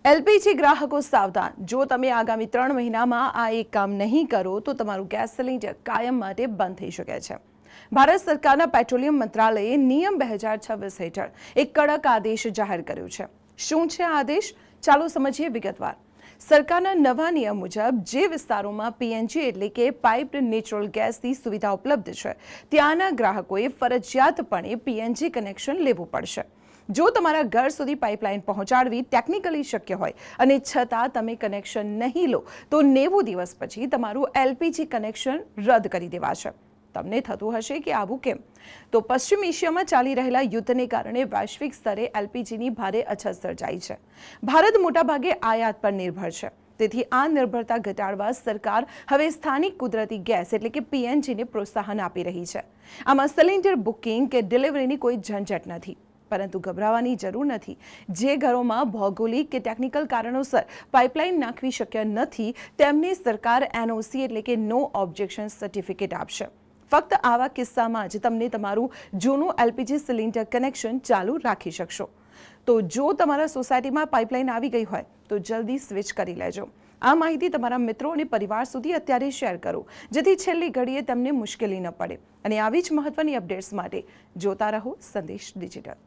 LPG ગ્રાહકો સાવધાન, જો તમે આગામી 3 મહિનામાં આ એક કામ નહીં કરો તો તમારું ગેસ સિલિન્ડર કાયમ માટે બંધ થઈ શકે છે। ભારત સરકારના પેટ્રોલિયમ મંત્રાલયે નિયમ 2026 હેઠળ એક કડક આદેશ જાહેર કર્યો છે। શું છે આ આદેશ? ચાલો સમજીએ વિગતવાર। સરકારના નવા નિયમ મુજબ જે વિસ્તારોમાં પીએનજી એટલે કે પાઇપ્ડ નેચરલ ગેસની સુવિધા ઉપલબ્ધ છે ત્યાંના ગ્રાહકોએ ફરજિયાતપણે પીએનજી કનેક્શન લેવું પડશે। જો તમારા ઘર સુધી પાઇપલાઇન પહોંચાડવી ટેકનિકલી શક્ય હોય અને છતાં તમે કનેક્શન નહીં લો તો 90 દિવસ પછી તમારું એલપીજી કનેક્શન રદ કરી દેવાશે। તમને થતું હશે કે આવું કેમ? તો પશ્ચિમ એશિયામાં ચાલી રહેલા યુદ્ધને કારણે વૈશ્વિક સ્તરે એલપીજીની ભારે અછત સર્જાઈ છે। ભારત મોટાભાગે આયાત પર નિર્ભર છે, તેથી આ નિર્ભરતા ઘટાડવા સરકાર હવે સ્થાનિક કુદરતી ગેસ એટલે કે પીએનજીને પ્રોત્સાહન આપી રહી છે। આમાં સિલિન્ડર બુકિંગ કે ડિલિવરીની કોઈ ઝંઝટ નથી, પરંતુ ગભરાવાની જરૂર નથી। જે ઘરોમાં ભૌગોલિક કે ટેકનિકલ કારણોસર પાઇપલાઇન નાખવી શક્ય નથી તેમને સરકાર એનઓસી એટલે કે નો ઓબ્જેક્શન સર્ટિફિકેટ આપશે। ફક્ત આવા કિસ્સામાં જ તમને તમારું જૂનું એલપીજી સિલિન્ડર કનેક્શન ચાલુ રાખી શકશો। તો જો તમારા સોસાયટીમાં પાઇપલાઇન આવી ગઈ હોય તો જલ્દી સ્વિચ કરી લેજો। આ માહિતી તમારા મિત્રો અને પરિવાર સુધી અત્યારે શેર કરો, જેથી છેલ્લી ઘડીએ તેમને મુશ્કેલી ન પડે। અને આવી જ મહત્વની અપડેટ્સ માટે જોતા રહો સંદેશ ડિજિટલ।